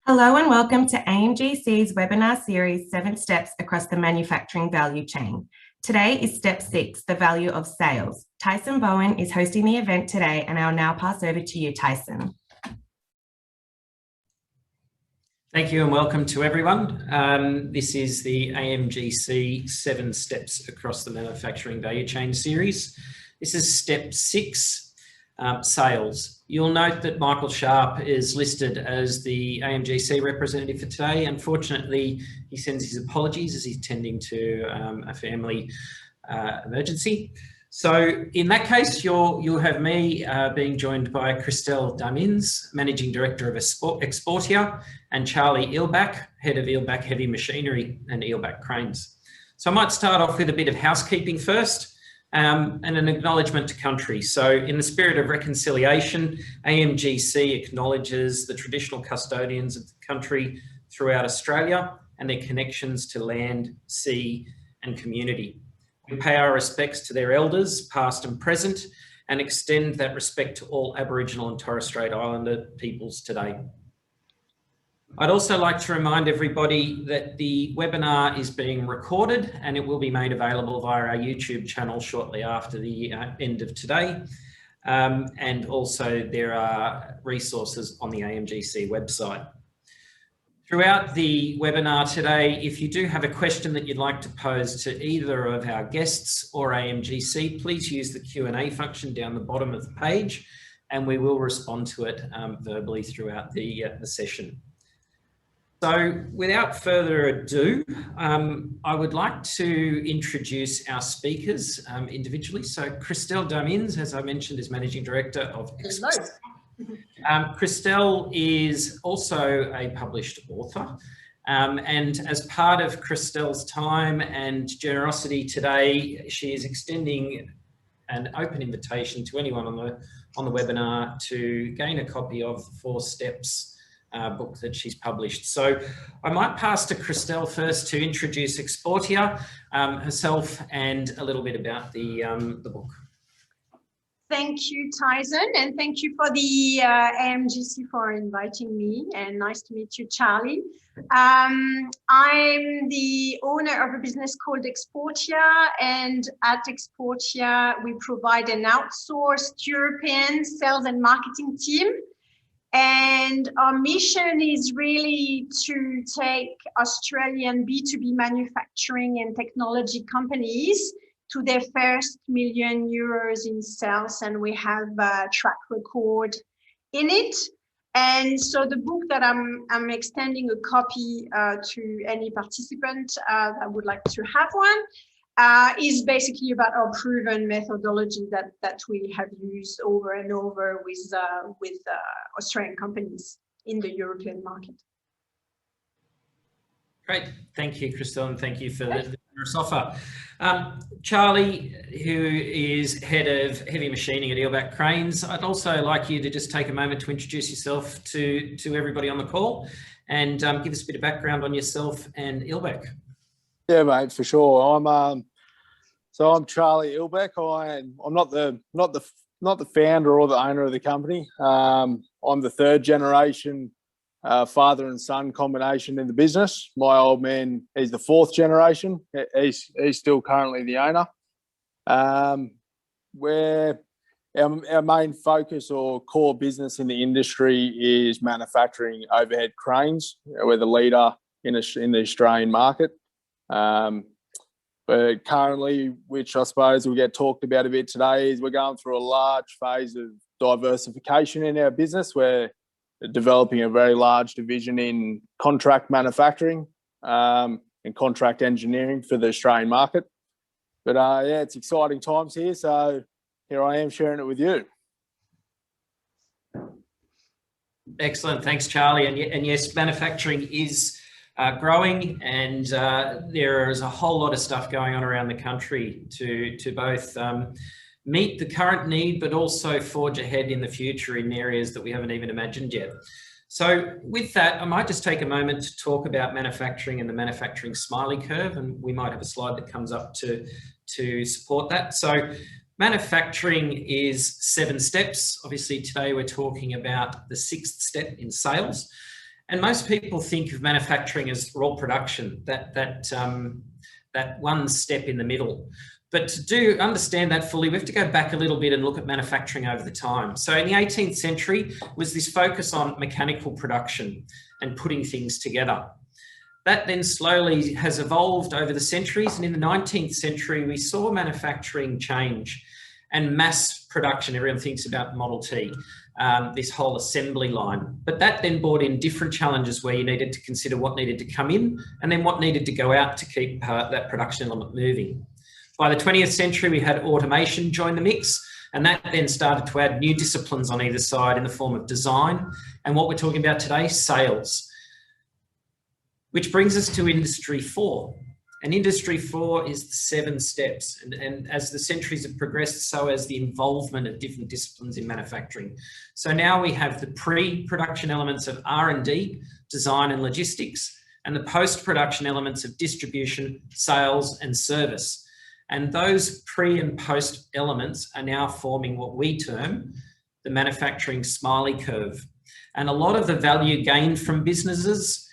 Hello and welcome to AMGC's webinar series, 7 Steps Across the Manufacturing Value Chain. Today is Step 6, the value of sales. Tyson Bowen is hosting the event today, and I'll now pass over to you, Tyson. Thank you and welcome to everyone. This is the AMGC 7 Steps Across the Manufacturing Value Chain series. This is Step 6. Sales. You'll note that Michael Sharp is listed as the AMGC representative for today. Unfortunately, he sends his apologies as he's tending to a family emergency. So in that case, you'll have me being joined by Christelle Damins, Managing Director of Exportia, and Charlie Eelbach, Head of Eelbach Heavy Machinery and Eelbach Cranes. So I might start off with a bit of housekeeping first. And an acknowledgement to country. So in the spirit of reconciliation, AMGC acknowledges the traditional custodians of the country throughout Australia and their connections to land, sea and community. We pay our respects to their elders, past and present, and extend that respect to all Aboriginal and Torres Strait Islander peoples today. I'd also like to remind everybody that the webinar is being recorded and it will be made available via our YouTube channel shortly after the end of today. And also there are resources on the AMGC website. Throughout the webinar today, if you do have a question that you'd like to pose to either of our guests or AMGC, please use the Q&A function down the bottom of the page and we will respond to it verbally throughout the session. So without further ado, I would like to introduce our speakers individually. So Christelle Damins, as I mentioned, is Managing Director of Exportia. Christelle is also a published author. And as part of Christelle's time and generosity today, she is extending an open invitation to anyone on the webinar to gain a copy of the 4 Steps book that she's published. So I might pass to Christelle first to introduce Exportia herself and a little bit about the book. Thank you, Tyson, and thank you for the AMGC for inviting me, and nice to meet you, Charlie. I'm the owner of a business called Exportia, and at Exportia we provide an outsourced European sales and marketing team. And our mission is really to take Australian B2B manufacturing and technology companies to their first €1 million in sales. And we have a track record in it. And so the book that I'm extending a copy to any participant that would like to have one is basically about our proven methodology that we have used over and over with Australian companies in the European market. Great, thank you, Christelle, and thank you for the generous offer. Charlie, who is Head of Heavy Machining at Eelbach Cranes, I'd also like you to just take a moment to introduce yourself to everybody on the call and give us a bit of background on yourself and Eelbach. Yeah, mate, for sure. I'm Charlie Eelbach. I'm not the founder or the owner of the company. I'm the 3rd generation father and son combination in the business. My old man, he's the 4th generation. He's still currently the owner. Where our main focus or core business in the industry is manufacturing overhead cranes. We're the leader in the Australian market. But currently, which I suppose will get talked about a bit today, is we're going through a large phase of diversification in our business. We're developing a very large division in contract manufacturing and contract engineering for the Australian market. But yeah, it's exciting times here. So here I am sharing it with you. Excellent. Thanks, Charlie. And yes, manufacturing is growing, and there is a whole lot of stuff going on around the country to both meet the current need, but also forge ahead in the future in areas that we haven't even imagined yet. So with that, I might just take a moment to talk about manufacturing and the manufacturing Smiley curve, and we might have a slide that comes up to support that. So manufacturing is 7 steps. Obviously today we're talking about the 6th step in sales. And most people think of manufacturing as raw production, that one step in the middle. But to understand that fully, we have to go back a little bit and look at manufacturing over the time. So in the 18th century was this focus on mechanical production and putting things together. That then slowly has evolved over the centuries. And in the 19th century, we saw manufacturing change and mass production. Everyone thinks about Model T, this whole assembly line. But that then brought in different challenges where you needed to consider what needed to come in and then what needed to go out to keep that production element moving. By the 20th century, we had automation join the mix, and that then started to add new disciplines on either side in the form of design. And what we're talking about today, sales, which brings us to Industry 4. And Industry 4 is the 7 steps. And as the centuries have progressed, so has the involvement of different disciplines in manufacturing. So now we have the pre-production elements of R&D, design and logistics, and the post-production elements of distribution, sales and service. And those pre and post elements are now forming what we term the manufacturing Smiley curve. And a lot of the value gained from businesses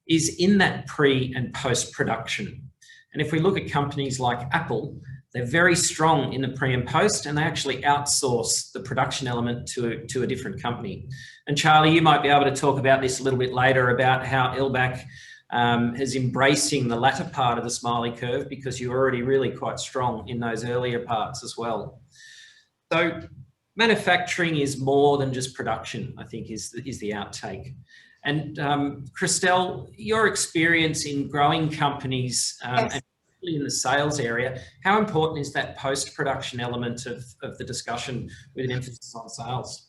is in that pre and post production. And if we look at companies like Apple, they're very strong in the pre and post, and they actually outsource the production element to a different company. And Charlie, you might be able to talk about this a little bit later about how Ilbac is embracing the latter part of the Smiley curve, because you're already really quite strong in those earlier parts as well. So manufacturing is more than just production, I think is the outtake. And Christelle, your experience in growing companies Yes. and particularly in the sales area, how important is that post-production element of the discussion with an emphasis on sales?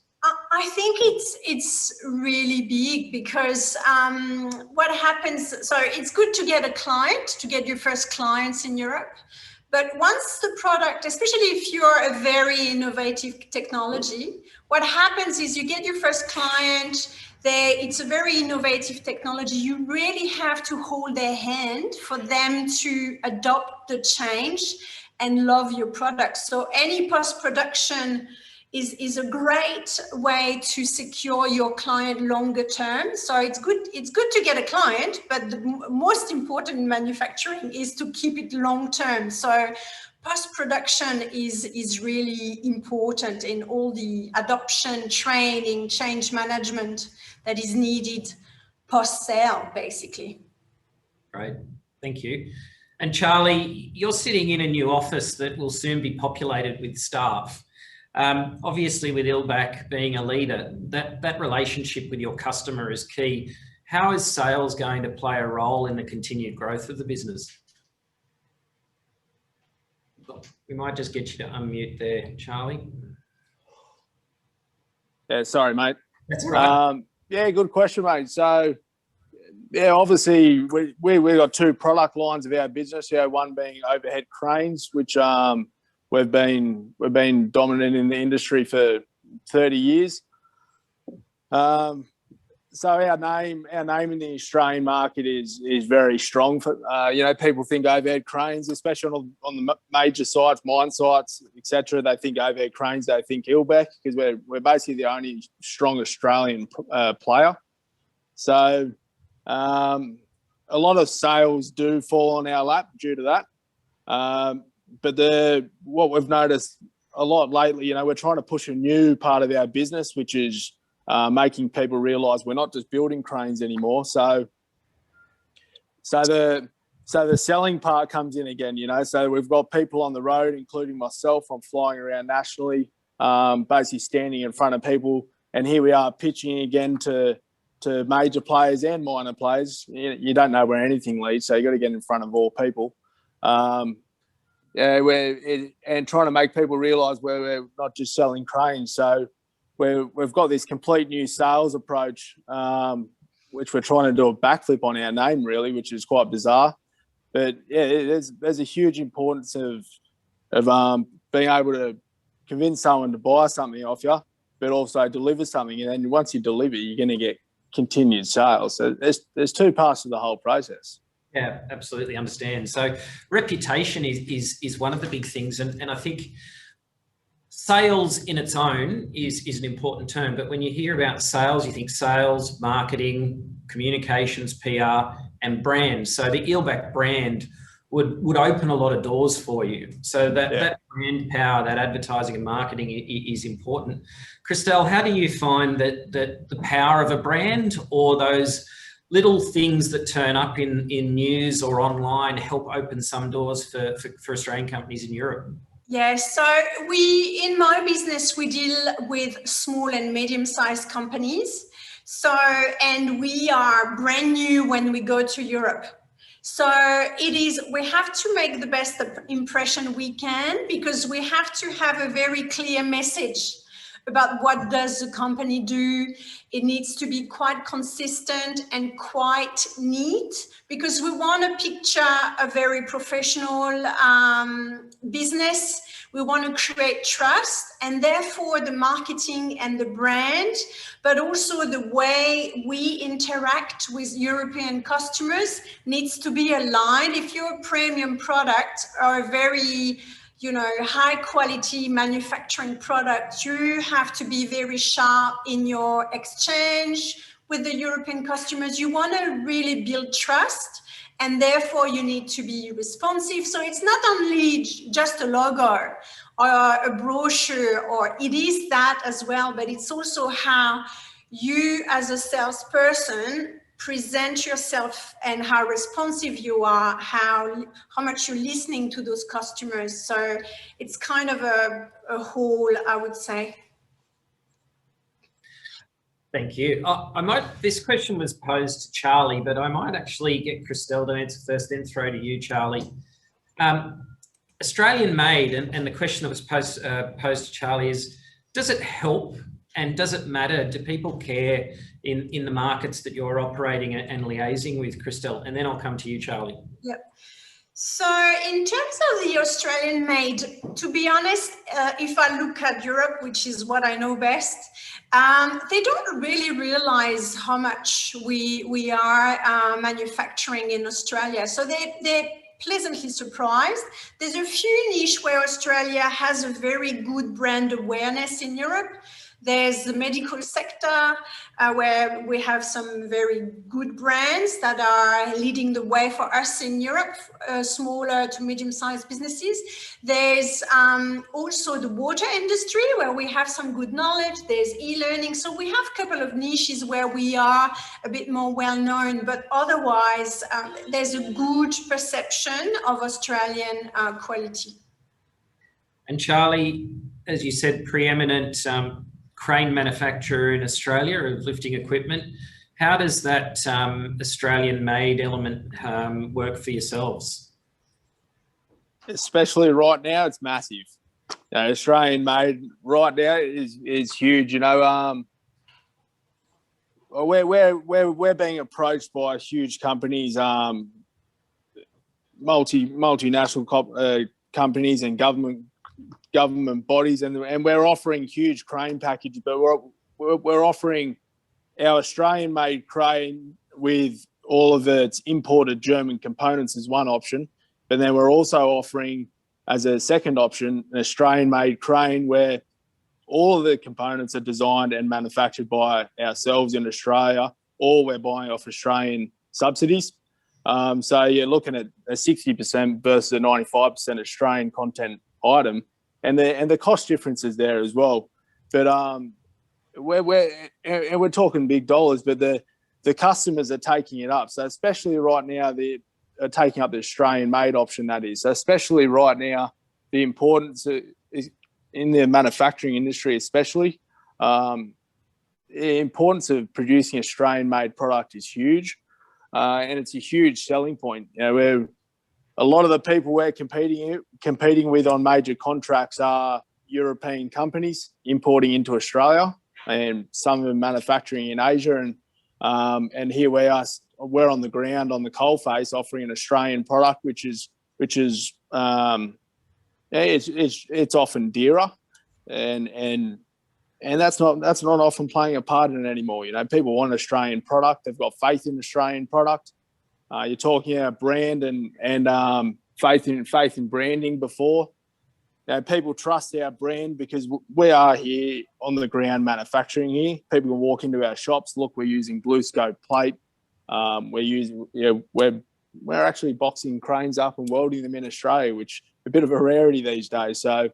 I think it's really big, because what happens, so it's good to get a client, to get your first clients in Europe. But once the product, especially if you're a very innovative technology, what happens is you get your first client, it's a very innovative technology. You really have to hold their hand for them to adopt the change and love your product. So any post-production is a great way to secure your client longer term. So it's good to get a client, but the most important in manufacturing is to keep it long term. So post-production is really important in all the adoption, training, change management that is needed post-sale, basically. Great, thank you. And Charlie, you're sitting in a new office that will soon be populated with staff. Obviously, with Ilbac being a leader, that relationship with your customer is key. How is sales going to play a role in the continued growth of the business? We might just get you to unmute there, Charlie. Yeah, sorry, mate. That's all right. Yeah, good question, mate. So, yeah, obviously we got 2 product lines of our business. Yeah, one being overhead cranes, which we've been dominant in the industry for 30 years. So our name in the Australian market is very strong. For people think overhead cranes, especially on the major sites, mine sites, etc. They think overhead cranes. They think Ilbac, because we're basically the only strong Australian player. So a lot of sales do fall on our lap due to that. But what we've noticed a lot lately, we're trying to push a new part of our business, which is making people realise we're not just building cranes anymore. So the selling part comes in again. So we've got people on the road, including myself. I'm flying around nationally, basically standing in front of people, and here we are pitching again to major players and minor players. You don't know where anything leads, so you got to get in front of all people. And trying to make people realise we're not just selling cranes. So we've got this complete new sales approach, which we're trying to do a backflip on our name, really, which is quite bizarre. But yeah, there's a huge importance of being able to convince someone to buy something off you, but also deliver something. And then once you deliver, you're going to get continued sales. So there's 2 parts to the whole process. Yeah, absolutely understand. So reputation is one of the big things, and I think sales in its own is an important term, but when you hear about sales, you think sales, marketing, communications, PR, and brand. So the Eelbak brand would open a lot of doors for you. So that brand power, that advertising and marketing is important. Christelle, how do you find that the power of a brand or those little things that turn up in news or online help open some doors for Australian companies in Europe? Yes, so in my business, we deal with small and medium-sized companies. And we are brand new when we go to Europe. So we have to make the best impression we can, because we have to have a very clear message about what does the company do. It needs to be quite consistent and quite neat, because we want to picture a very professional business. We want to create trust, and therefore the marketing and the brand, but also the way we interact with European customers needs to be aligned. If you're a premium product or a very high quality manufacturing product, you have to be very sharp in your exchange with the European customers. You want to really build trust, and therefore you need to be responsive. So it's not only just a logo or a brochure, or it is that as well, but it's also how you as a salesperson present yourself and how responsive you are, how much you're listening to those customers. So it's kind of a whole, I would say. Thank you. This question was posed to Charlie, but I might actually get Christelle to answer first, then throw to you, Charlie. Australian made, and the question that was posed to Charlie is, does it help and does it matter? Do people care in the markets that you're operating and liaising with, Christelle? And then I'll come to you, Charlie. Yep. So in terms of the Australian made, to be honest, if I look at Europe, which is what I know best, they don't really realize how much we are manufacturing in Australia. So they're pleasantly surprised. There's a few niche where Australia has a very good brand awareness in Europe. There's the medical sector where we have some very good brands that are leading the way for us in Europe, smaller to medium-sized businesses. There's also the water industry where we have some good knowledge. There's e-learning. So we have a couple of niches where we are a bit more well-known, but otherwise there's a good perception of Australian quality. And Charlie, as you said, preeminent crane manufacturer in Australia of lifting equipment. How does that Australian-made element work for yourselves? Especially right now, it's massive. Australian-made right now is huge. We're being approached by huge companies, multinational companies and government bodies, and we're offering huge crane packages, but we're offering our Australian-made crane with all of its imported German components as one option, but then we're also offering as a second option an Australian-made crane where all of the components are designed and manufactured by ourselves in Australia, or we're buying off Australian subsidies. So you're looking at a 60% versus a 95% Australian content item. And the cost difference is there as well, but we're talking big dollars, but the customers are taking it up. So especially right now, they are taking up the Australian-made option. That is, so especially right now, the importance is in the manufacturing industry, especially the importance of producing Australian-made product is huge, and it's a huge selling point. A lot of the people we're competing with on major contracts are European companies importing into Australia, and some of them manufacturing in Asia. And here we are, we're on the ground on the coalface offering an Australian product, which is it's often dearer, and that's not often playing a part in it anymore. People want an Australian product. They've got faith in Australian product. You're talking about brand and faith in branding before. people trust our brand because we are here on the ground manufacturing here. People can walk into our shops, look, we're using blue scope plate. We're actually boxing cranes up and welding them in Australia, which is a bit of a rarity these days. So,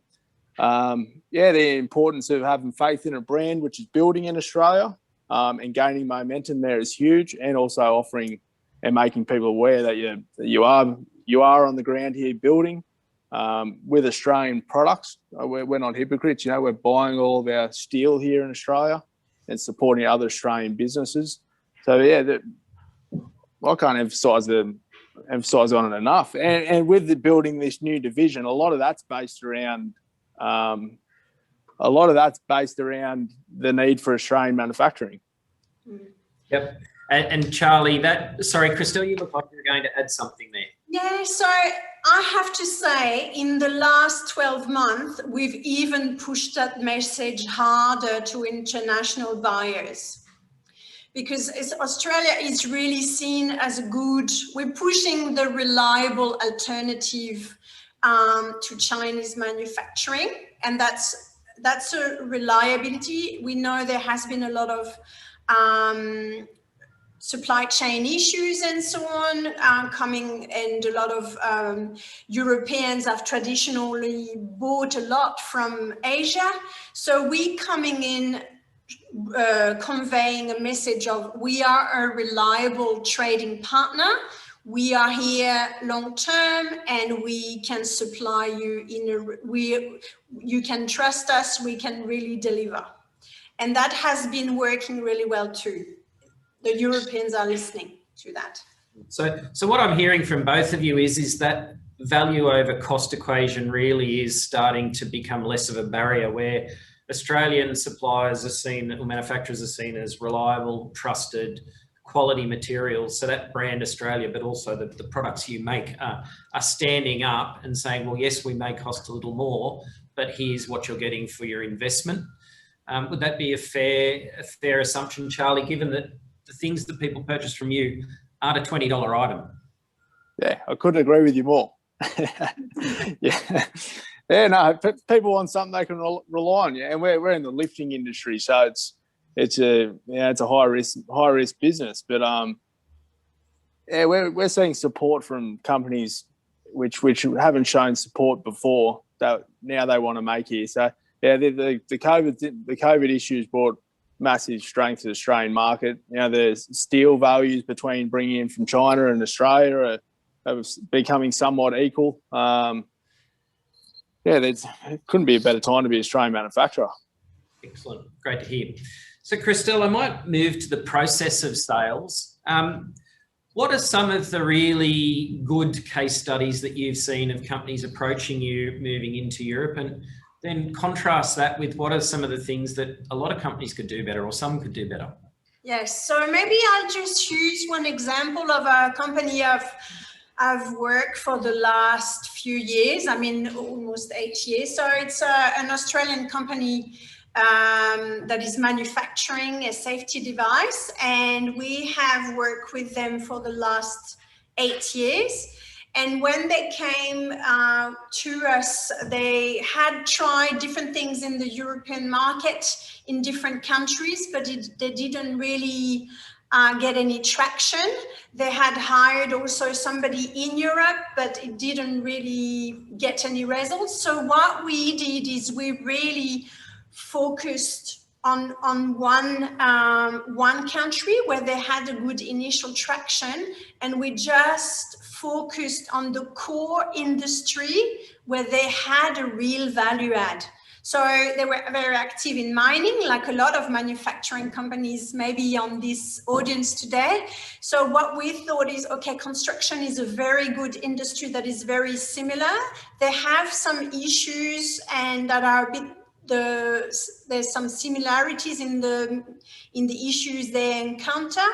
the importance of having faith in a brand which is building in Australia and gaining momentum there is huge, and also offering and making people aware that you are on the ground here building. With Australian products, we're not hypocrites. We're buying all of our steel here in Australia and supporting other Australian businesses. So I can't emphasise on it enough. And with building this new division, a lot of that's based around the need for Australian manufacturing. Yep. And Charlie, sorry, Christelle, you look like you're going to add something there. Yeah, so I have to say, in the last 12 months, we've even pushed that message harder to international buyers, because Australia is really seen as we're pushing the reliable alternative to Chinese manufacturing, and that's a reliability. We know there has been a lot of supply chain issues and so on coming, and a lot of Europeans have traditionally bought a lot from Asia. So we coming in conveying a message of we are a reliable trading partner. We are here long term, and we can supply you you can trust us. We can really deliver, and that has been working really well too. The Europeans are listening to that. So what I'm hearing from both of you is that value over cost equation really is starting to become less of a barrier, where Australian suppliers are seen, or manufacturers are seen, as reliable, trusted, quality materials. So that brand Australia, but also the products you make are standing up and saying, well, yes, we may cost a little more, but here's what you're getting for your investment. Would that be a fair assumption, Charlie, given that the things that people purchase from you aren't a $20 item? Yeah, I couldn't agree with you more. No, people want something they can rely on. Yeah, and we're in the lifting industry, so it's a high risk business. But we're seeing support from companies which haven't shown support before, that now they want to make here. So the COVID issues brought massive strength to the Australian market. There's steel values between bringing in from China and Australia are becoming somewhat equal. It couldn't be a better time to be an Australian manufacturer. Excellent. Great to hear. So, Christelle, I might move to the process of sales. What are some of the really good case studies that you've seen of companies approaching you moving into Europe? And then contrast that with what are some of the things that a lot of companies could do better, or some could do better? Yes, so maybe I'll just use one example of a company I've worked for the last few years. Almost 8 years. So it's an Australian company that is manufacturing a safety device, and we have worked with them for the last 8 years. And when they came to us, they had tried different things in the European market in different countries, but they didn't really get any traction. They had hired also somebody in Europe, but it didn't really get any results. So what we did is we really focused on one country where they had a good initial traction, and we just focused on the core industry where they had a real value add. So they were very active in mining, like a lot of manufacturing companies maybe on this audience today. So what we thought is, okay, construction is a very good industry that is very similar. They have some issues and that are a bit, there's some similarities in the issues they encounter,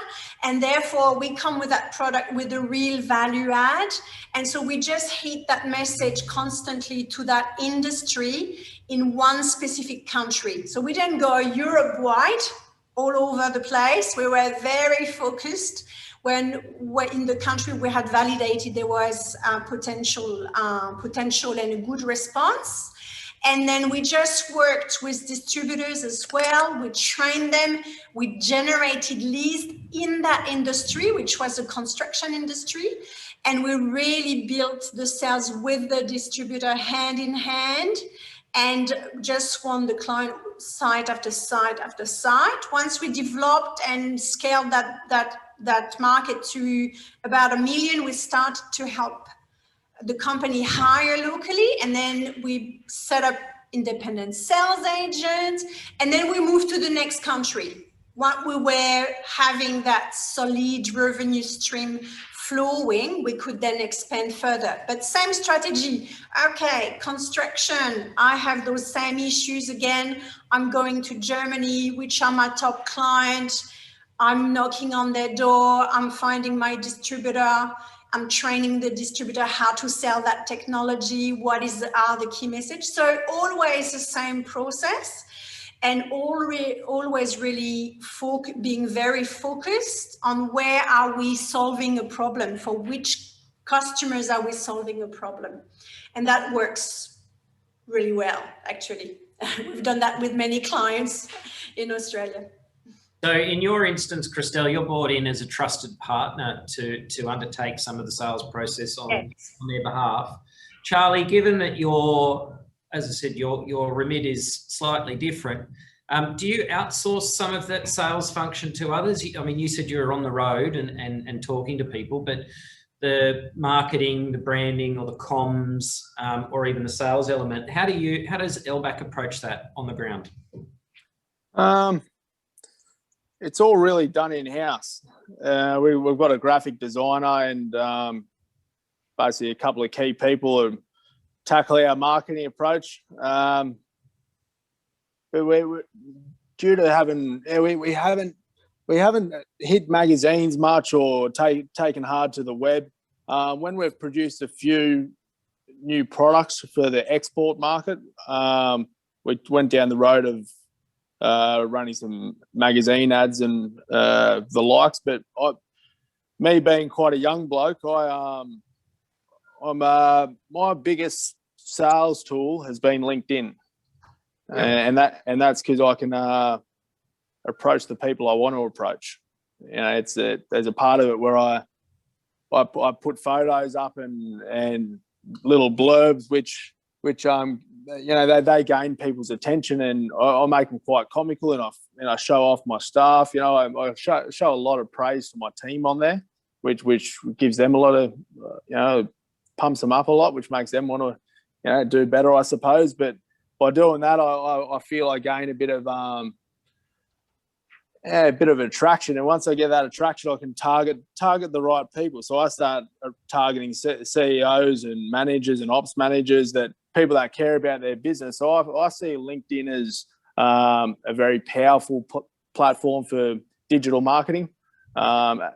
and therefore we come with that product with a real value add. And so we just hit that message constantly to that industry in one specific country. So we didn't go Europe-wide all over the place. We were very focused. When in the country we had validated there was potential and a good response. And then we just worked with distributors as well. We trained them. We generated leads in that industry, which was the construction industry. And we really built the sales with the distributor hand in hand, and just won the client site after site after site. Once we developed and scaled that market to about 1 million, we started to help the company hire locally, and then we set up independent sales agents, and then we moved to the next country. What we were having that solid revenue stream flowing, we could then expand further. But same strategy. Okay, construction, I have those same issues again. I'm going to Germany, which are my top clients. I'm knocking on their door. I'm finding my distributor. I'm training the distributor how to sell that technology. What are the key message? So always the same process, and always really being very focused on where are we solving a problem, for which customers are we solving a problem. And that works really well, actually. We've done that with many clients in Australia. So in your instance, Christelle, you're brought in as a trusted partner to undertake some of the sales process on their behalf. Charlie, given that as I said, your remit is slightly different, do you outsource some of that sales function to others? I mean, you said you were on the road and talking to people, but the marketing, the branding, or the comms, or even the sales element, how does LBAC approach that on the ground? It's all really done in-house. We've got a graphic designer and basically a couple of key people who tackle our marketing approach. But we're due to we haven't hit magazines much or taken hard to the web. When we've produced a few new products for the export market, we went down the road of running some magazine ads and the likes. But me being quite a young bloke, my biggest sales tool has been LinkedIn, and that's because I can approach the people I want to approach. You know, there's a part of it where I put photos up and little blurbs which you know, they gain people's attention, and I make them quite comical, and I show off my staff. You know, I show a lot of praise to my team on there, which gives them a lot of, you know, pumps them up a lot, which makes them want to, you know, do better, I suppose. But by doing that, I feel I gain a bit of attraction, and once I get that attraction, I can target the right people. So I start targeting CEOs and managers and ops managers, that people that care about their business. So I see LinkedIn as a very powerful platform for digital marketing. But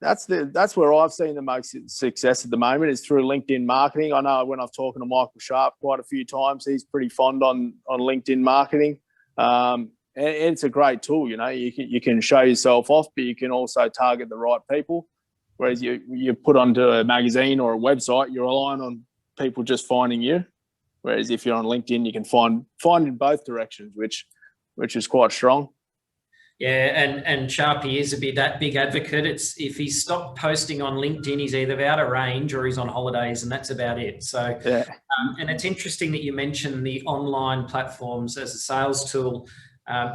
that's where I've seen the most success at the moment, is through LinkedIn marketing. I know when I've talked to Michael Sharp quite a few times, he's pretty fond on LinkedIn marketing. And it's a great tool. You know, you can show yourself off, but you can also target the right people. Whereas you put onto a magazine or a website, you're relying on people just finding you. Whereas if you're on LinkedIn, you can find in both directions, which is quite strong. Yeah, and Sharpie is a big advocate. It's if he stopped posting on LinkedIn, he's either out of range or he's on holidays, and that's about it. So, yeah. And it's interesting that you mentioned the online platforms as a sales tool.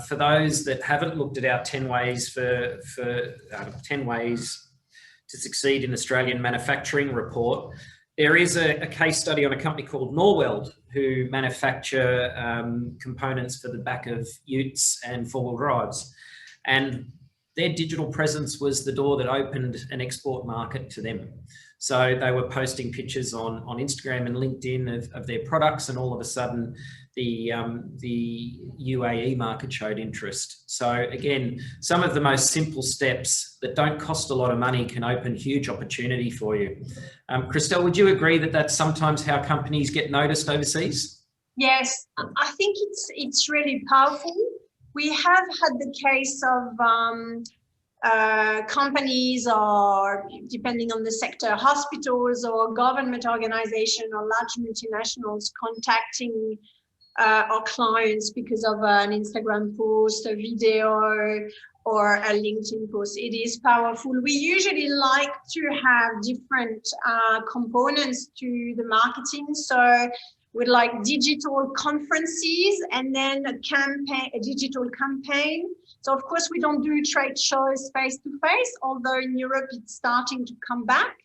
For those that haven't looked at our 10 ways 10 ways to succeed in Australian manufacturing report, there is a case study on a company called Norweld, who manufacture components for the back of utes and four-wheel drives. And their digital presence was the door that opened an export market to them. So they were posting pictures on Instagram and LinkedIn of their products, and all of a sudden the UAE market showed interest. So again, some of the most simple steps that don't cost a lot of money can open huge opportunity for you. Christelle, would you agree that that's sometimes how companies get noticed overseas? Yes, I think it's really powerful. We have had the case of companies, or depending on the sector, hospitals or government organization or large multinationals contacting our clients because of an Instagram post, a video, or a LinkedIn post. It is powerful. We usually like to have different components to the marketing. So with like digital conferences and then a digital campaign. So of course we don't do trade shows face to face, although in Europe it's starting to come back.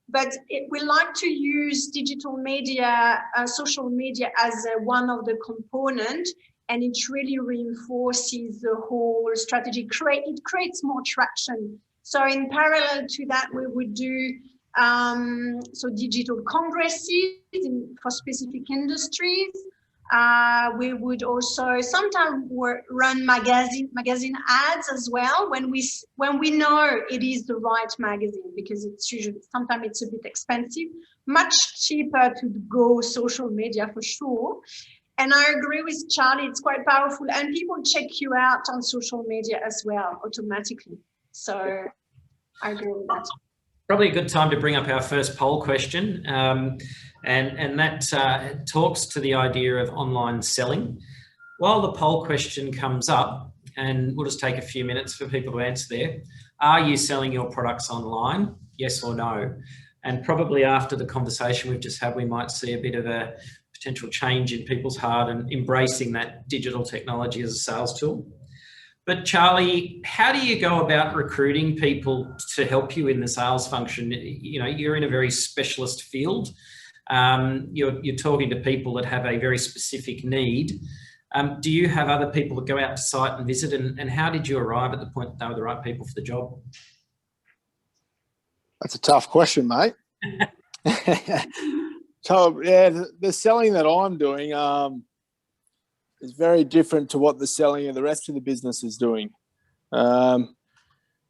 But we like to use digital media, social media as one of the components, and it really reinforces the whole strategy. It creates more traction. So in parallel to that, we would do digital congresses for specific industries. We would also sometimes run magazine ads as well when we know it is the right magazine, because sometimes it's a bit expensive, much cheaper to go social media for sure. And I agree with Charlie, it's quite powerful, and people check you out on social media as well automatically. So I agree with that. Probably a good time to bring up our first poll question, and that talks to the idea of online selling. While the poll question comes up, and we'll just take a few minutes for people to answer there, are you selling your products online? Yes or no? And probably after the conversation we've just had, we might see a bit of a potential change in people's heart and embracing that digital technology as a sales tool. But Charlie, how do you go about recruiting people to help you in the sales function? You know, you're in a very specialist field. You're talking to people that have a very specific need. Do you have other people that go out to site and visit? And how did you arrive at the point that they were the right people for the job? That's a tough question, mate. So, yeah, the selling that I'm doing is very different to what the selling of the rest of the business is doing. Like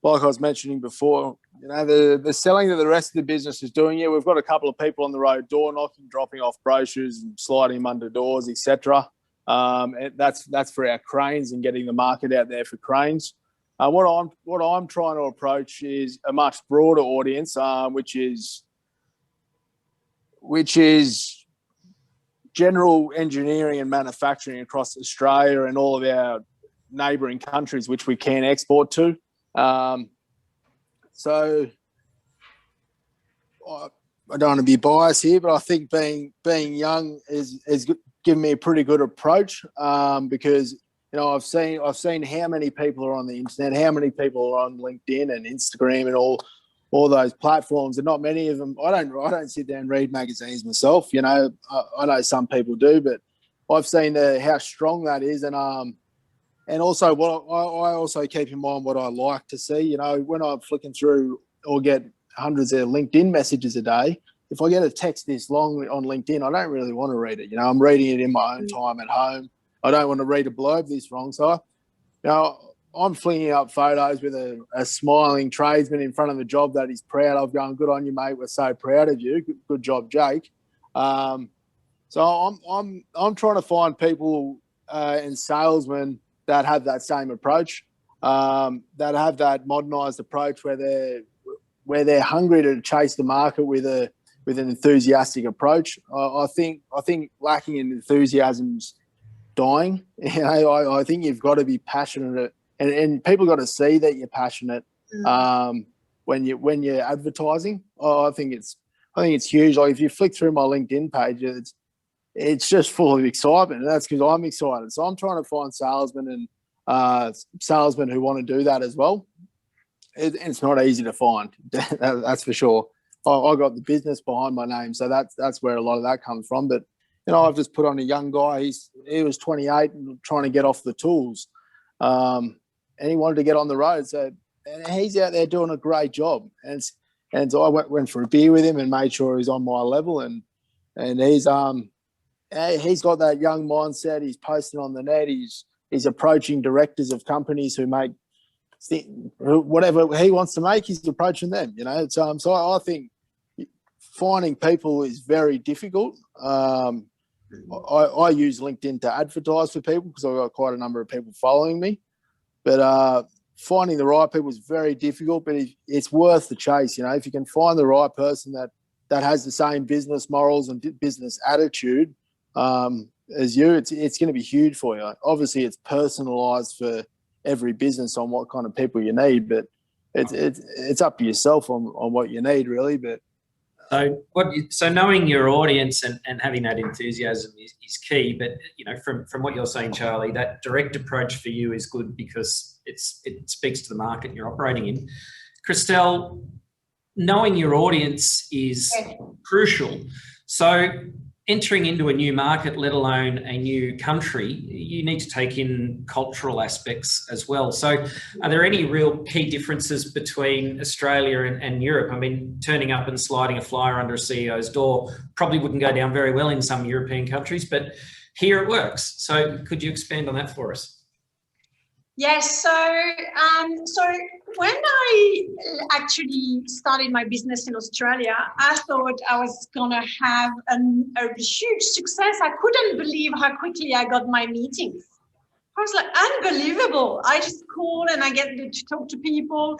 I was mentioning before, you know, the selling that the rest of the business is doing, yeah, we've got a couple of people on the road door knocking, dropping off brochures and sliding them under doors, etc. That's for our cranes and getting the market out there for cranes. What I'm trying to approach is a much broader audience, which is general engineering and manufacturing across Australia and all of our neighbouring countries, which we can export to. So I don't want to be biased here, but I think being young is given me a pretty good approach, because you know I've seen how many people are on the internet, how many people are on LinkedIn and Instagram and all those platforms, and not many of them. I don't sit down and read magazines myself. You know, I know some people do, but I've seen how strong that is, and also what I also keep in mind what I like to see. You know, when I'm flicking through or get hundreds of LinkedIn messages a day, if I get a text this long on LinkedIn, I don't really want to read it. You know, I'm reading it in my own time at home. I don't want to read a blurb this long, so you know, I'm flinging up photos with a smiling tradesman in front of the job that he's proud of, going, "Good on you, mate. We're so proud of you. Good job, Jake." So I'm trying to find people and salesmen that have that same approach, that have that modernised approach where they're hungry to chase the market with an enthusiastic approach. I think lacking in enthusiasm's dying. You know, I think you've got to be passionate. And people got to see that you're passionate when you're advertising. I think it's huge. Like if you flick through my LinkedIn page, it's just full of excitement, and that's because I'm excited. So I'm trying to find salesmen and salesmen who want to do that as well. It's not easy to find, that's for sure. I got the business behind my name, so that's where a lot of that comes from. But you know, I've just put on a young guy. He was 28 and trying to get off the tools. And he wanted to get on the road. So and he's out there doing a great job. And so I went for a beer with him and made sure he's on my level. And he's got that young mindset. He's posting on the net. He's approaching directors of companies who make whatever he wants to make. He's approaching them. You know, so I think finding people is very difficult. I use LinkedIn to advertise for people because I've got quite a number of people following me. But finding the right people is very difficult, but it's worth the chase. You know, if you can find the right person that has the same business morals and business attitude as you, it's going to be huge for you. Obviously, it's personalised for every business on what kind of people you need, but it's up to yourself on what you need, really. But so knowing your audience and having that enthusiasm is key. But you know, from what you're saying, Charlie, that direct approach for you is good because it speaks to the market you're operating in. Christelle, knowing your audience is crucial. So entering into a new market, let alone a new country, you need to take in cultural aspects as well. So are there any real key differences between Australia and Europe? I mean, turning up and sliding a flyer under a CEO's door probably wouldn't go down very well in some European countries, but here it works. So could you expand on that for us? Yes, so when I actually started my business in Australia, I thought I was gonna have a huge success. I couldn't believe how quickly I got my meetings. I was like, unbelievable. I just call and I get to talk to people.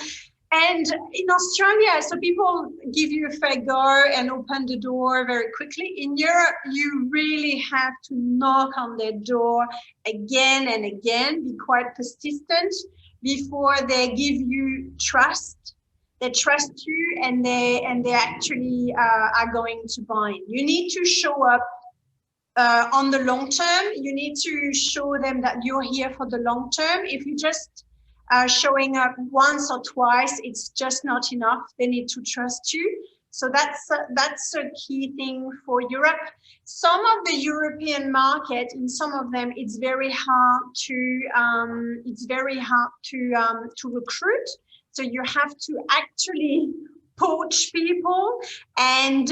And in Australia, so people give you a fair go and open the door very quickly. In Europe, you really have to knock on their door again and again, be quite persistent before they give you trust. They trust you and they actually are going to buy. You need to show up on the long term. You need to show them that you're here for the long term. If you just showing up once or twice, it's just not enough. They need to trust you. So that's a key thing for Europe. Some of the European market, in some of them, it's very hard to recruit. So you have to actually poach people, and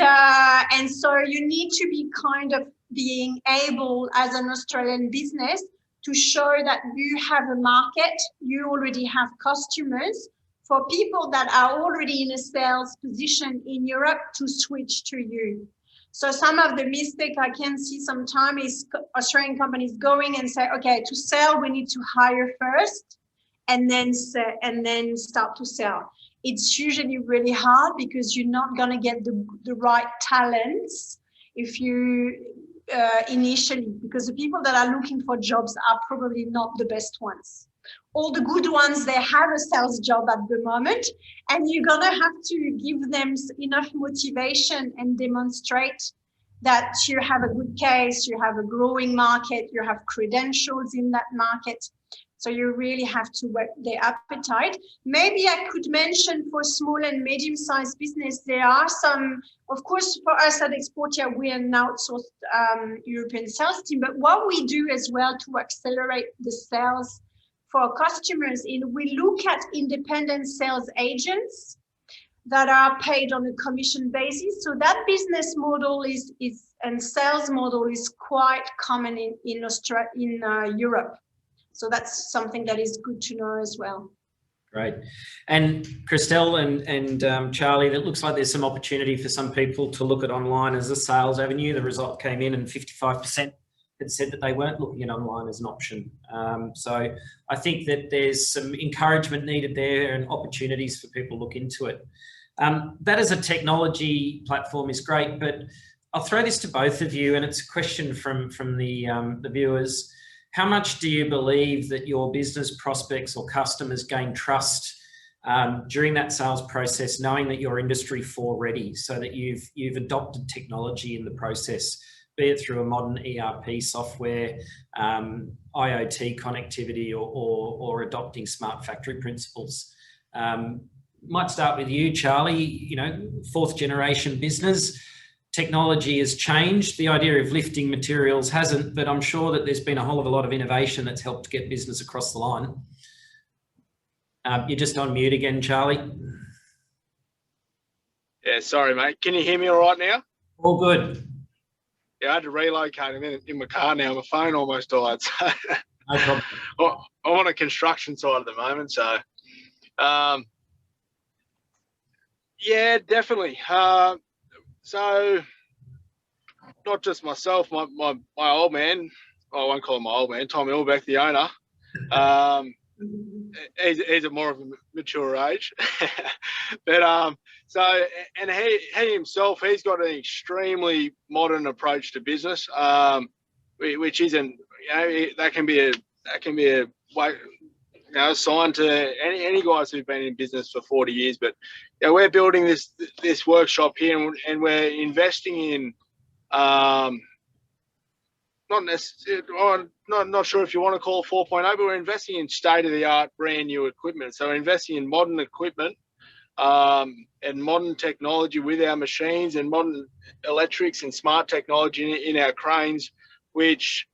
so you need to be kind of being able as an Australian business to show that you have a market, you already have customers, for people that are already in a sales position in Europe to switch to you. So some of the mistake I can see sometimes is Australian companies going and say, okay, to sell, we need to hire first and then start to sell. It's usually really hard because you're not gonna get the right talents if you initially, because the people that are looking for jobs are probably not the best ones. All the good ones, they have a sales job at the moment, and you're gonna have to give them enough motivation and demonstrate that you have a good case, you have a growing market, you have credentials in that market. So you really have to work their appetite. Maybe I could mention for small and medium-sized business, there are some, of course, for us at Exportia, we are an outsourced European sales team, but what we do as well to accelerate the sales for our customers, we look at independent sales agents that are paid on a commission basis. So that business model and sales model is quite common in Europe. So that's something that is good to know as well. Great. And Christelle and Charlie, it looks like there's some opportunity for some people to look at online as a sales avenue. The result came in and 55% had said that they weren't looking at online as an option. So I think that there's some encouragement needed there and opportunities for people to look into it. That as a technology platform is great, but I'll throw this to both of you, and it's a question from the viewers. How much do you believe that your business prospects or customers gain trust during that sales process, knowing that you're Industry 4 ready, so that you've adopted technology in the process, be it through a modern ERP software, IoT connectivity, or adopting smart factory principles? Might start with you, Charlie. You know, 4th generation business. Technology has changed. The idea of lifting materials hasn't, but I'm sure that there's been a whole of a lot of innovation that's helped get business across the line. You're just on mute again, Charlie. Yeah, sorry, mate. Can you hear me all right now? All good. Yeah, I had to relocate and then in my car now. My phone almost died. So No problem. I'm on a construction site at the moment, so yeah, definitely. So not just myself, my old man, I won't call him my old man, Tommy Allbeck, the owner, he's a more of a mature age. But so, and he himself, he's got an extremely modern approach to business, which isn't, that can be a way, assigned to any guys who've been in business for 40 years. But we're building this workshop here, and we're investing in not sure if you want to call it 4.0, but we're investing in state-of-the-art brand new equipment. So we're investing in modern equipment and modern technology with our machines, and modern electrics and smart technology in our cranes, which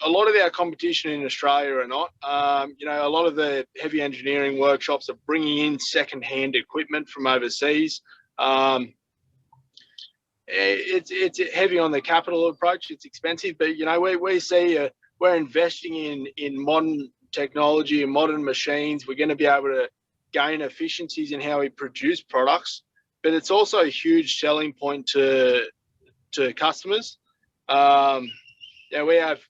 a lot of our competition in Australia are not. A lot of the heavy engineering workshops are bringing in second-hand equipment from overseas. It's heavy on the capital approach. It's expensive, but we see we're investing in modern technology and modern machines. We're going to be able to gain efficiencies in how we produce products, but it's also a huge selling point to customers. We have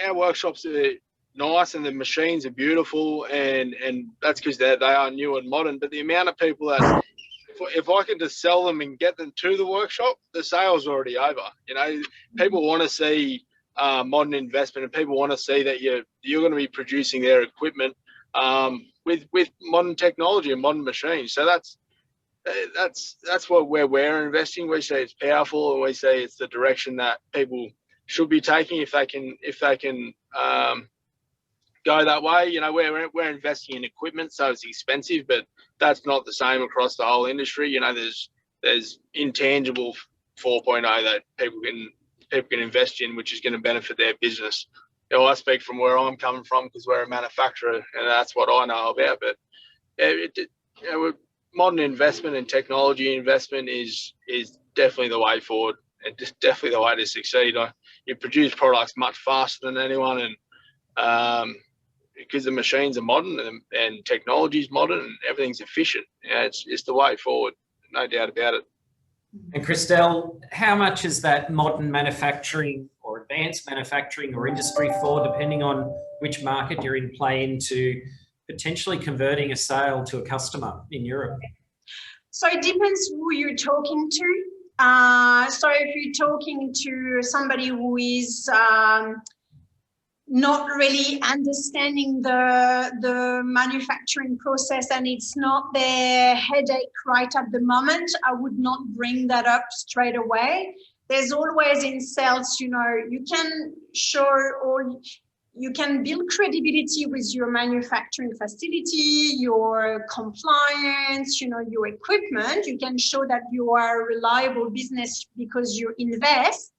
our workshops are nice and the machines are beautiful, and that's because they are new and modern. But the amount of people that, if I can just sell them and get them to the workshop, the sale's already over. People want to see modern investment, and people want to see that you're going to be producing their equipment with modern technology and modern machines. So that's where we're investing. We say it's powerful, and we say it's the direction that people should be taking if they can go that way. We're investing in equipment, so it's expensive, but that's not the same across the whole industry. There's intangible 4.0 that people can invest in, which is going to benefit their business. I speak from where I'm coming from because we're a manufacturer, and that's what I know about. But modern investment and technology investment is definitely the way forward, and just definitely the way to succeed. You produce products much faster than anyone, and because the machines are modern and technology is modern and everything's efficient. It's the way forward, no doubt about it. And Christelle, how much is that modern manufacturing or advanced manufacturing or industry for, depending on which market you're in, play into potentially converting a sale to a customer in Europe? So it depends who you're talking to. So if you're talking to somebody who is not really understanding the manufacturing process, and it's not their headache right at the moment, I would not bring that up straight away. There's always in sales, you can show, or you can build credibility with your manufacturing facility, your compliance, your equipment. You can show that you are a reliable business because you invest.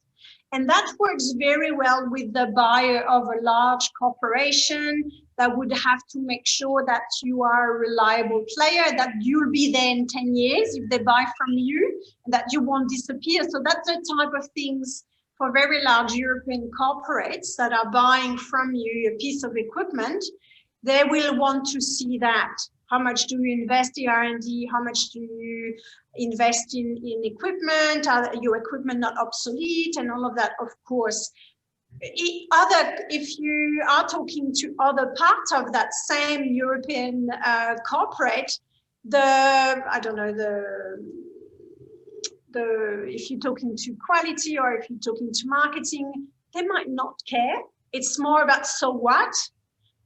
And that works very well with the buyer of a large corporation that would have to make sure that you are a reliable player, that you'll be there in 10 years if they buy from you, and that you won't disappear. So that's the type of things for very large European corporates that are buying from you a piece of equipment. They will want to see that. How much do you invest in R&D? How much do you invest in equipment? Are your equipment not obsolete? And all of that, of course. If you are talking to other parts of that same European corporate, if you're talking to quality or if you're talking to marketing, they might not care. It's more about so what?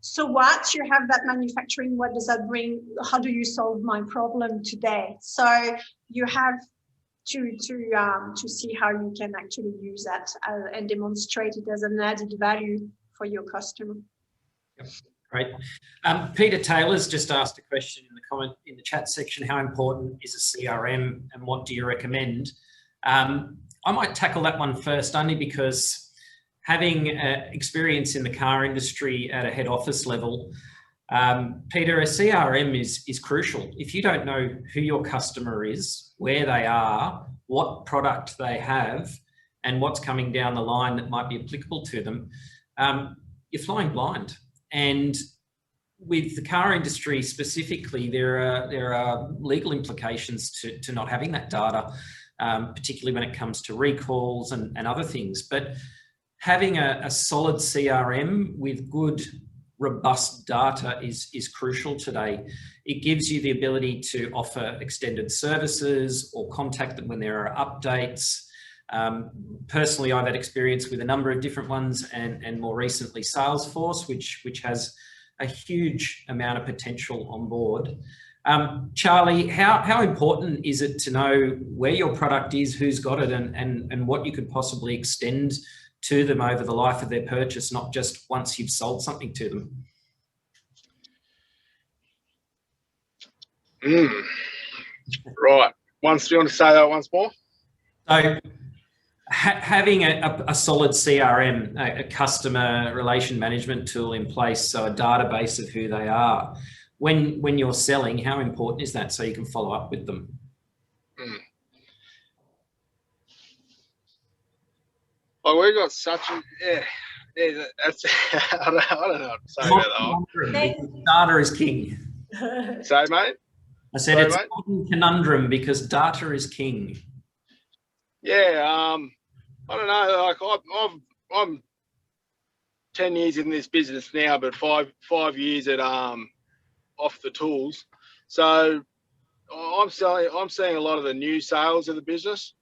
So what? You have that manufacturing, what does that bring? How do you solve my problem today? So you have to see how you can actually use that and demonstrate it as an added value for your customer. Yep. Great. Peter Taylor's just asked a question in the chat section. How important is a CRM and what do you recommend? I might tackle that one first, only because having experience in the car industry at a head office level, Peter, a CRM is crucial. If you don't know who your customer is, where they are, what product they have, and what's coming down the line that might be applicable to them, you're flying blind. And with the car industry specifically, there are legal implications to not having that data, particularly when it comes to recalls and other things. But having a solid CRM with good robust data is crucial today. It gives you the ability to offer extended services or contact them when there are updates. Personally, I've had experience with a number of different ones, and more recently Salesforce, which has a huge amount of potential on board. Charlie, how important is it to know where your product is, who's got it, and what you could possibly extend to them over the life of their purchase, not just once you've sold something to them? Right. Do you want to say that once more? So having a solid CRM, a customer relation management tool in place, so a database of who they are, when you're selling, how important is that so you can follow up with them? Oh, we've got such a, that's, I don't know what to say about that one. Data is king. Say, mate? I said, it's a modern conundrum because data is king. Yeah, I don't know. Like I'm 10 years in this business now, but five years at off the tools. So I'm seeing a lot of the new sales of the business.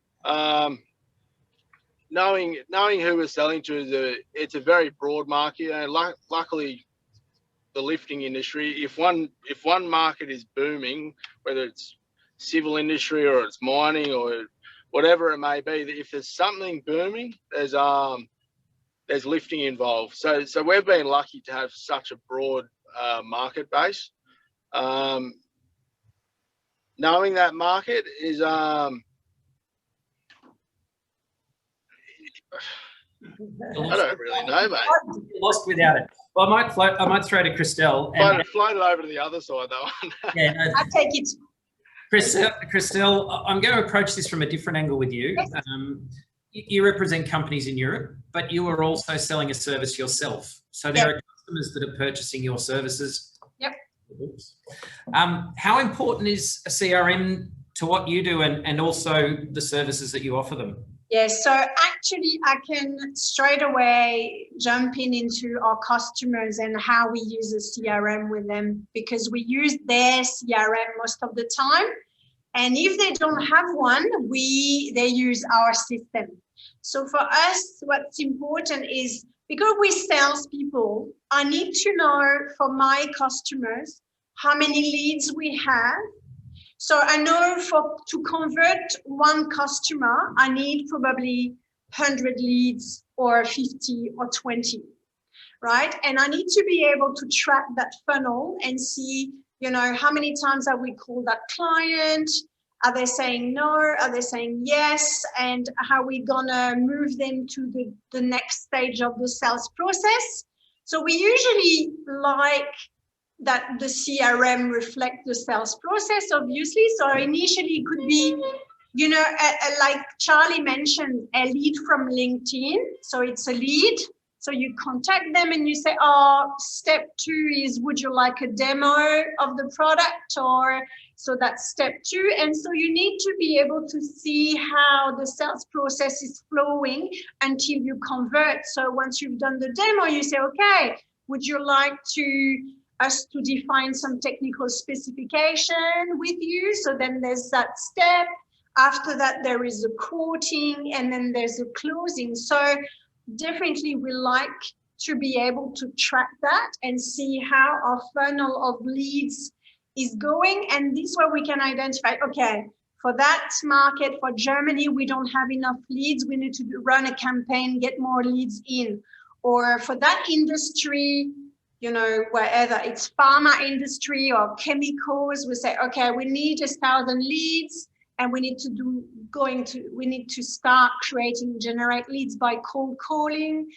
Knowing who we're selling to it's a very broad market, and luckily the lifting industry, if one market is booming, whether it's civil industry or it's mining or whatever it may be, if there's something booming, there's lifting involved. So we've been lucky to have such a broad market base. Knowing that market is I don't really know, mate. Lost without it. Well, I might throw to Christelle. Float it over to the other side, though. Yeah, no, I'll take it. Christelle, I'm going to approach this from a different angle with you. Yes. You represent companies in Europe, but you are also selling a service yourself. So there are customers that are purchasing your services. Yep. How important is a CRM to what you do and also the services that you offer them? Yes, so actually I can straight away jump into our customers and how we use a CRM with them, because we use their CRM most of the time. And if they don't have one, they use our system. So for us, what's important is, because we're salespeople, I need to know for my customers how many leads we have. So I know to convert one customer, I need probably 100 leads or 50 or 20, right? And I need to be able to track that funnel and see, how many times have we called that client? Are they saying no? Are they saying yes? And how are we gonna move them to the next stage of the sales process? So we usually like that the CRM reflect the sales process, obviously. So initially it could be, like Charlie mentioned, a lead from LinkedIn. So it's a lead. So you contact them and you say, step 2 is, would you like a demo of the product? So that's step 2. And so you need to be able to see how the sales process is flowing until you convert. So once you've done the demo, you say, okay, would you like us to define some technical specification with you? So then there's that step. After that, there is a quoting, and then there's a closing. So definitely we like to be able to track that and see how our funnel of leads is going. And this way we can identify, okay, for that market, for Germany, we don't have enough leads. We need to run a campaign, get more leads in. Or for that industry, whether it's pharma industry or chemicals, we say, okay, we need 1,000 leads, and we need to start generate leads by cold calling.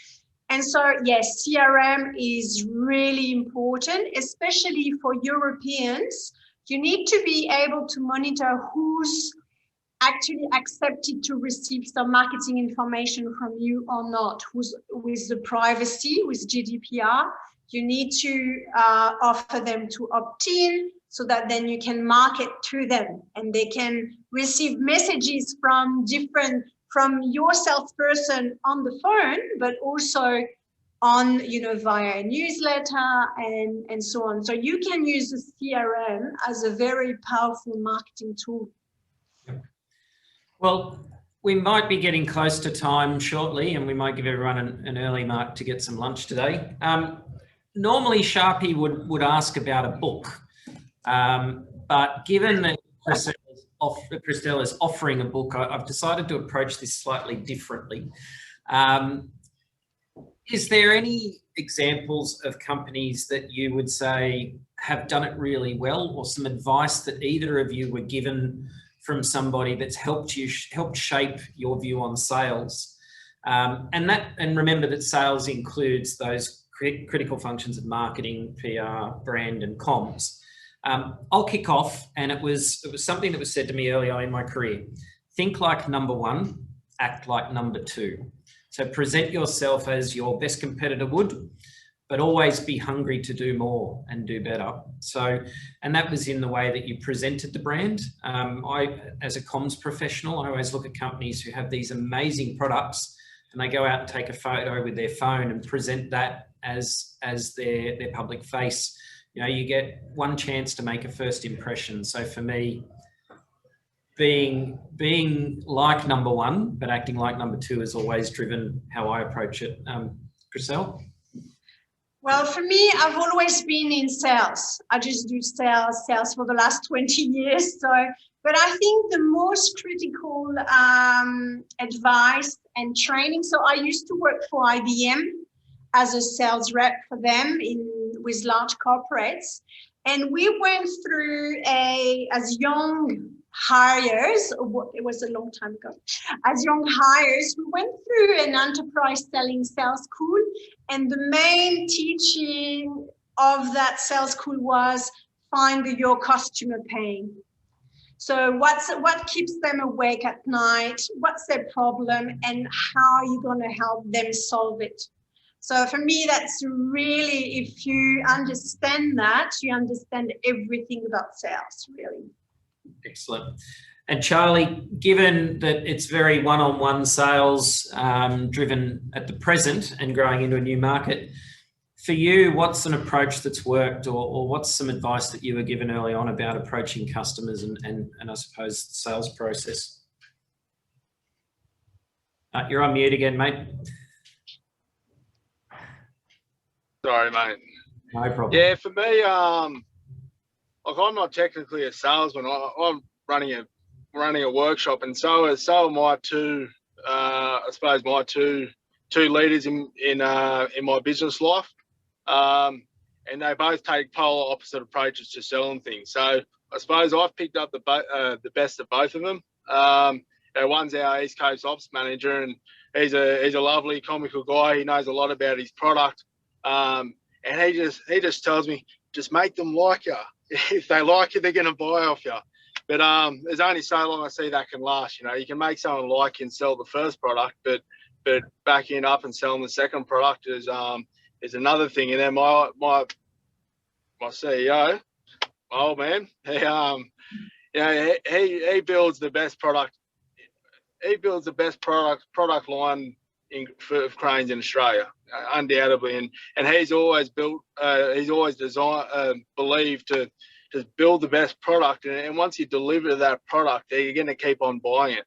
And so, yes, CRM is really important, especially for Europeans. You need to be able to monitor who's actually accepted to receive some marketing information from you or not, who's with the privacy, with GDPR. You need to offer them to opt in, so that then you can market to them and they can receive messages from your salesperson on the phone, but also on, via a newsletter and so on. So you can use the CRM as a very powerful marketing tool. Well, we might be getting close to time shortly, and we might give everyone an early mark to get some lunch today. Normally, Sharpie would ask about a book, but given that Christelle is offering a book, I've decided to approach this slightly differently. Is there any examples of companies that you would say have done it really well, or some advice that either of you were given from somebody that's helped shape your view on sales? And remember that sales includes those critical functions of marketing, PR, brand, and comms. I'll kick off, and it was something that was said to me early on in my career. Think like number one, act like number two. So present yourself as your best competitor would, but always be hungry to do more and do better. So, and that was in the way that you presented the brand. As a comms professional, I always look at companies who have these amazing products, and they go out and take a photo with their phone and present that as their public face. You get one chance to make a first impression. So for me, being like number one, but acting like number two has always driven how I approach it. Christelle? Well, for me, I've always been in sales. I just do sales for the last 20 years. But I think the most critical advice and training. So I used to work for IBM as a sales rep for them with large corporates. And we went through as young hires, it was a long time ago, as young hires, we went through an enterprise selling sales school, and the main teaching of that sales school was find your customer pain. So what keeps them awake at night, what's their problem, and how are you going to help them solve it? So for me, that's really, if you understand that, you understand everything about sales, really. Excellent. And Charlie, given that it's very one-on-one sales driven at the present and growing into a new market, for you, what's an approach that's worked, or what's some advice that you were given early on about approaching customers and I suppose the sales process? You're on mute again, mate. Sorry, mate. No problem. Yeah, for me, I'm not technically a salesman. I'm running a workshop, and so are my two. I suppose my two leaders in my business life, and they both take polar opposite approaches to selling things. So I suppose I've picked up the best of both of them. One's our East Coast ops manager, and he's a lovely, comical guy. He knows a lot about his product, and he just tells me, just make them like you. If they like you, they're going to buy off you. But there's only so long I see that can last. You can make someone like you and sell the first product, but backing up and selling the second product is another thing. And then my CEO, my old man, he builds the best product. He builds the best product line for cranes in Australia, undoubtedly, and he's always believed to build the best product, and once you deliver that product, you're going to keep on buying it.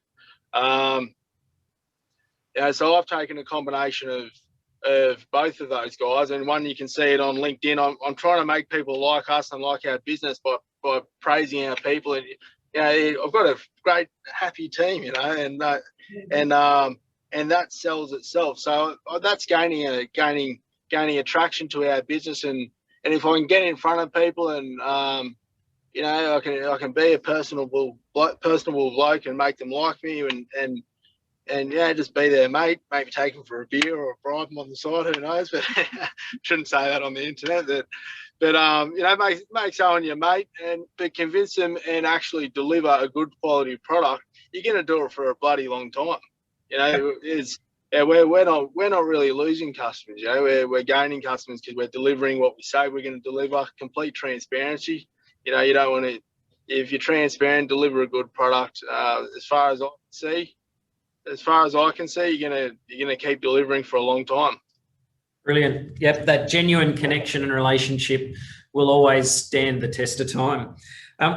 So I've taken a combination of both of those guys, and one, you can see it on LinkedIn. I'm trying to make people like us and like our business by praising our people, and I've got a great happy team, and that sells itself. So that's gaining attraction to our business, and if I can get in front of people and I can be a personable bloke and make them like me, and just be their mate, maybe take them for a beer or bribe them on the side, who knows, but shouldn't say that on the internet. But make someone your mate, but convince them and actually deliver a good quality product. You're going to do it for a bloody long time. We're not really losing customers. We're gaining customers because we're delivering what we say we're going to deliver. Complete transparency. You don't want to, if you're transparent, deliver a good product. As far as I can see, you're gonna keep delivering for a long time. Brilliant. Yep, that genuine connection and relationship will always stand the test of time.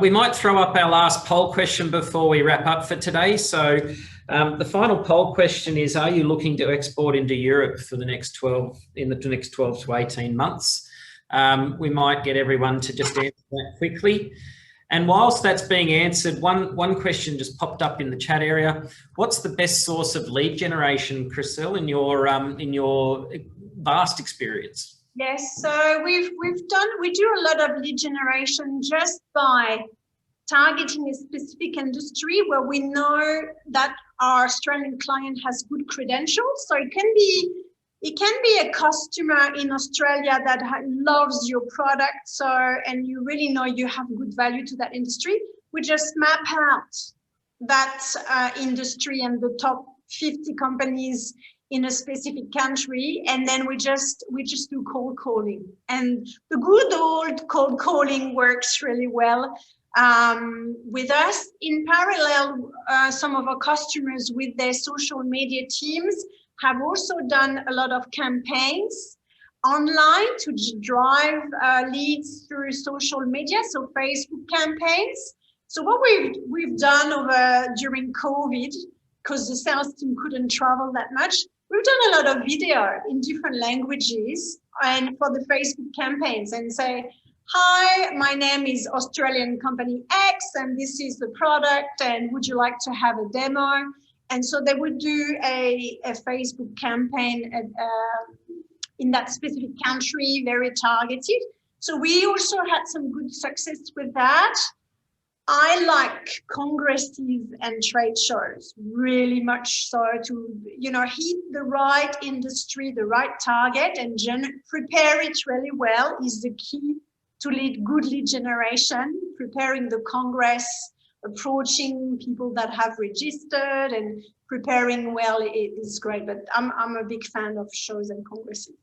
We might throw up our last poll question before we wrap up for today. So the final poll question is, are you looking to export into Europe for the next 12 to 18 months? We might get everyone to just answer that quickly. And whilst that's being answered, one question just popped up in the chat area. What's the best source of lead generation, Christelle, in your vast experience? Yes, so we do a lot of lead generation just by targeting a specific industry where we know that our Australian client has good credentials. So it can be a customer in Australia that loves your product, and you really know you have good value to that industry. We just map out that industry and the top 50 companies in a specific country, and then we just do cold calling. And the good old cold calling works really well with us. In parallel, some of our customers with their social media teams have also done a lot of campaigns online to drive leads through social media, so Facebook campaigns. So what we've done during COVID, because the sales team couldn't travel that much, we've done a lot of video in different languages and for the Facebook campaigns, and say, hi, my name is Australian company X, and this is the product, and would you like to have a demo? And so they would do a Facebook campaign in that specific country, very targeted. So we also had some good success with that. I like congresses and trade shows really much, so to hit the right industry, the right target, and prepare it really well is the key to good lead generation. Preparing the congress, approaching people that have registered, and preparing well is great. But I'm a big fan of shows and congresses.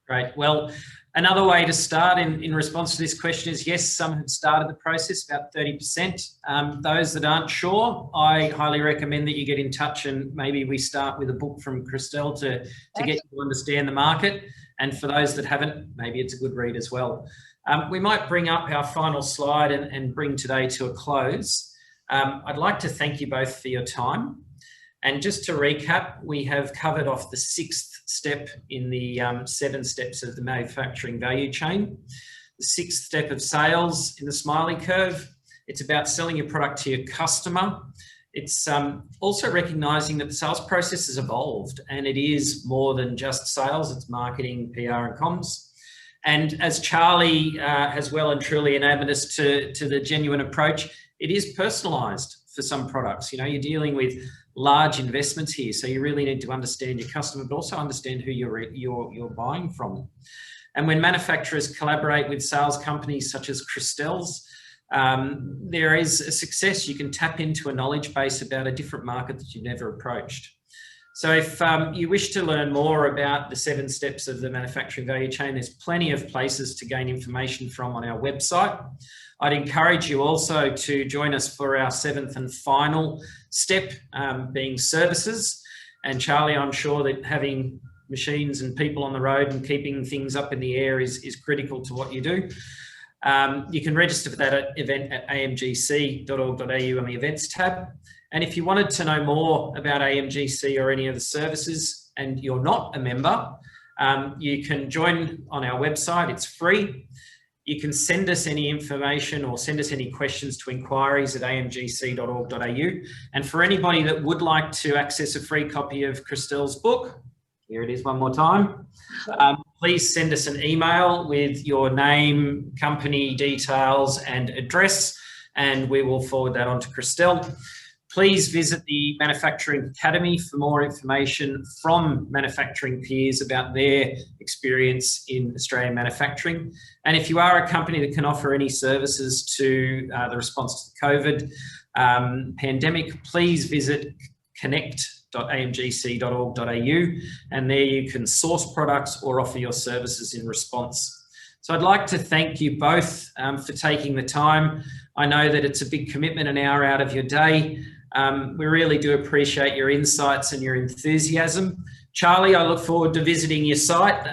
Great. Well, another way to start in response to this question is, yes, some have started the process, about 30%. Those that aren't sure, I highly recommend that you get in touch, and maybe we start with a book from Christelle to get you to understand the market. And for those that haven't, maybe it's a good read as well. We might bring up our final slide and bring today to a close. I'd like to thank you both for your time. And just to recap, we have covered off the 6th step in the 7 steps of the manufacturing value chain. The 6th step of sales in the Smiley curve. It's about selling your product to your customer. It's also recognising that the sales process has evolved, and it is more than just sales, it's marketing, PR and comms. And as Charlie has well and truly enabled us to the genuine approach, it is personalised for some products. You're dealing with large investments here, so you really need to understand your customer, but also understand who you're buying from. And when manufacturers collaborate with sales companies such as Christelle's, there is a success. You can tap into a knowledge base about a different market that you've never approached. So if you wish to learn more about the 7 steps of the manufacturing value chain, there's plenty of places to gain information from on our website. I'd encourage you also to join us for our 7th and final step, being services. And Charlie, I'm sure that having machines and people on the road and keeping things up in the air is critical to what you do. You can register for that event at amgc.org.au on the events tab. And if you wanted to know more about AMGC or any of the services and you're not a member, you can join on our website. It's free. You can send us any information or send us any questions to inquiries@amgc.org.au. And for anybody that would like to access a free copy of Christelle's book, here it is one more time, please send us an email with your name, company details and address, and we will forward that on to Christelle. Please visit the Manufacturing Academy for more information from manufacturing peers about their experience in Australian manufacturing. And if you are a company that can offer any services to the response to the COVID pandemic, please visit connect.amgc.org.au, and there you can source products or offer your services in response. So I'd like to thank you both for taking the time. I know that it's a big commitment, an hour out of your day. We really do appreciate your insights and your enthusiasm. Charlie, I look forward to visiting your site,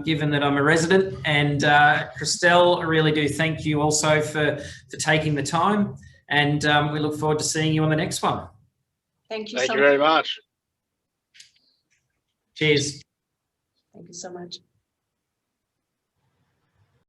given that I'm a resident. And Christelle, I really do thank you also for taking the time. And we look forward to seeing you on the next one. Thank you Thank so you much. very much. Cheers. Thank you so much.